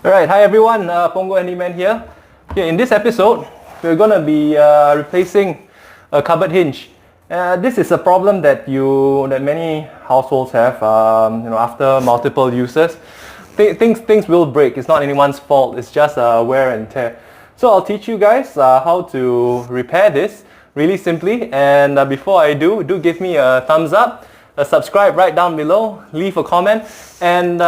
Alright, hi everyone, Punggol HandyMan here. In this episode, we're going to be replacing a cupboard hinge. This is a problem that many households have. After multiple uses, things will break. It's not anyone's fault. It's just wear and tear. So I'll teach you guys how to repair this really simply. And before I do give me a thumbs up, a subscribe right down below, leave a comment, and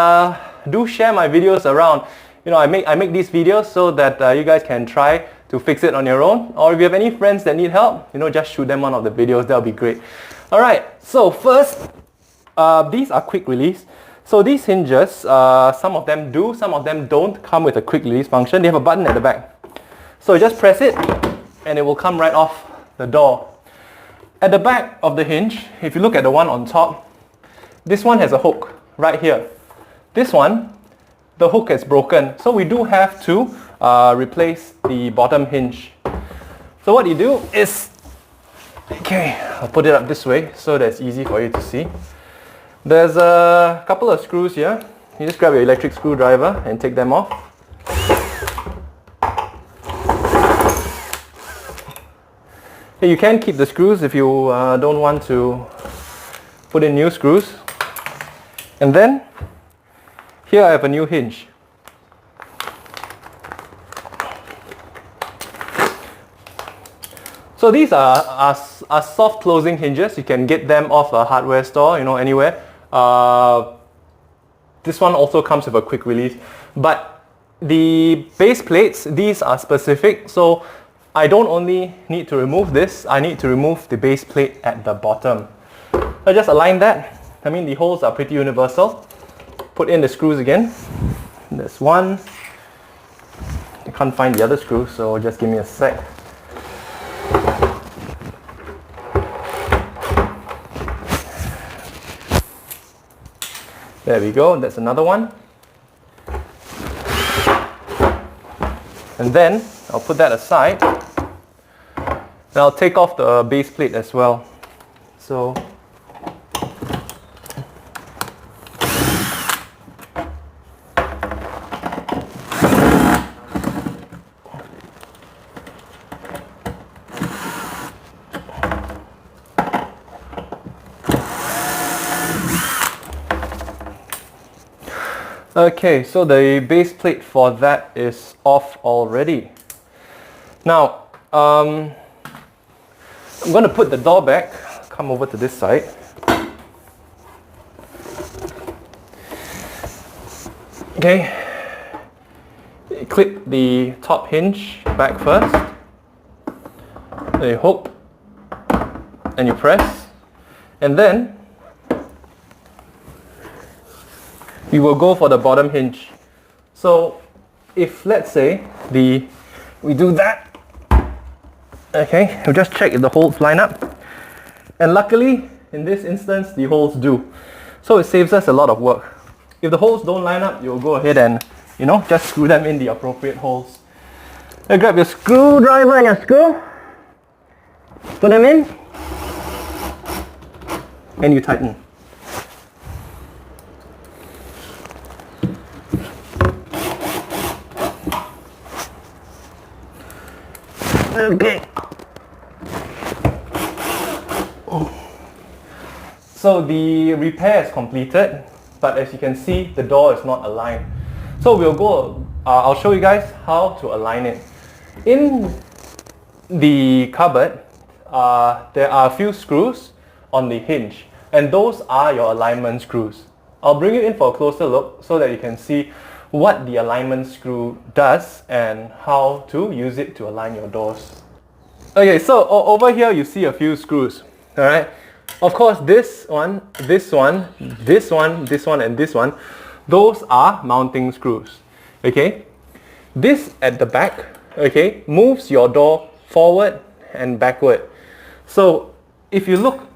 do share my videos around. I make these videos so that you guys can try to fix it on your own, or if you have any friends that need help, just shoot them one of the videos. That'll be great. Alright, so first, these are quick release. So these hinges, some of them do, some of them don't come with a quick release function. They have a button at the back. So just press it and it will come right off the door. At the back of the hinge, if you look at the one on top, this one has a hook right here. This one, the hook is broken, so we do have to replace the bottom hinge. So what you do is, I'll put it up this way so that it's easy for you to see. There's a couple of screws here. You just grab your electric screwdriver and take them off. You can keep the screws if you don't want to put in new screws. And then here I have a new hinge. So these are soft closing hinges. You can get them off a hardware store, anywhere. This one also comes with a quick release. But the base plates, these are specific. So I don't only need to remove this, I need to remove the base plate at the bottom. I just align that. The holes are pretty universal. Put in the screws again. There's one. I can't find the other screw, so just give me a sec. There we go, that's another one. And then I'll put that aside. And I'll take off the base plate as well. So okay, so the base plate for that is off already. Now, I'm going to put the door back. Come over to this side. Okay, clip the top hinge back first. Then you hook and you press, and then we will go for the bottom hinge. So if, let's say, we do that, okay, we'll just check if the holes line up. And luckily, in this instance, the holes do. So it saves us a lot of work. If the holes don't line up, you'll go ahead and, just screw them in the appropriate holes. Now grab your screwdriver and your screw, put them in, and you tighten. Okay. So the repair is completed, but as you can see, the door is not aligned. So I'll show you guys how to align it. In the cupboard, there are a few screws on the hinge, and those are your alignment screws. I'll bring you in for a closer look so that you can see what the alignment screw does and how to use it to align your doors. Okay, so over here you see a few screws. Alright, of course this one, this one, this one, this one, and this one, those are mounting screws. Okay, this at the back, okay, moves your door forward and backward. So if you look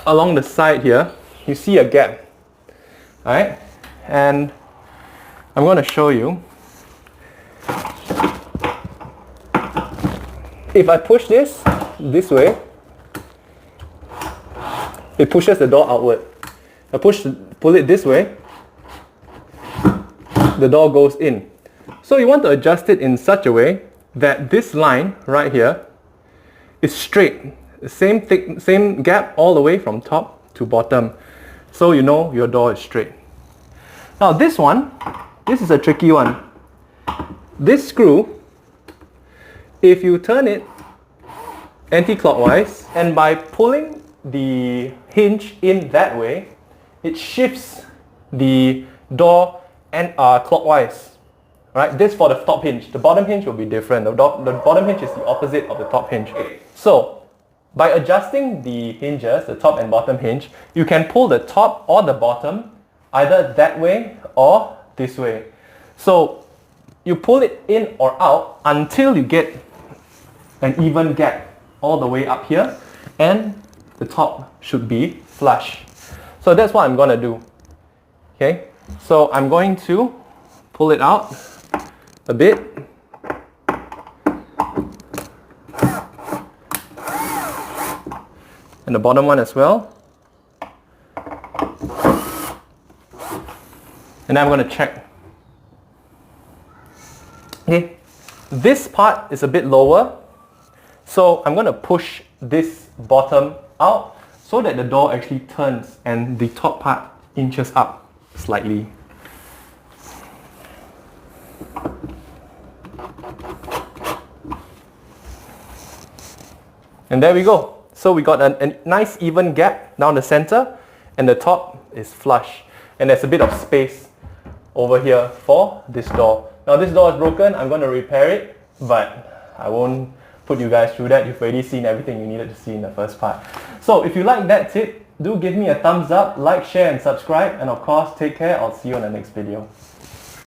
along the side here, you see a gap. Alright, and I'm going to show you. If I push this way, it pushes the door outward. I pull it this way, the door goes in. So you want to adjust it in such a way that this line right here is straight. The same gap all the way from top to bottom. So you know your door is straight. Now this is a tricky one. This screw, if you turn it anti-clockwise, and by pulling the hinge in that way, it shifts the door and clockwise. Right? This for the top hinge. The bottom hinge will be different. The bottom hinge is the opposite of the top hinge. So by adjusting the hinges, the top and bottom hinge, you can pull the top or the bottom either that way or this way. So you pull it in or out until you get an even gap all the way up here, and the top should be flush. So that's what I'm going to do. Okay, so I'm going to pull it out a bit. And the bottom one as well. And then I'm going to check. Okay, this part is a bit lower, so I'm going to push this bottom out so that the door actually turns and the top part inches up slightly. And there we go. So we got a nice even gap down the center, and the top is flush. And there's a bit of space over here for this door. Now this door is broken, I'm going to repair it, but I won't put you guys through that. You've already seen everything you needed to see in the first part. So if you like that tip, do give me a thumbs up, like, share and subscribe, and of course take care. I'll see you on the next video.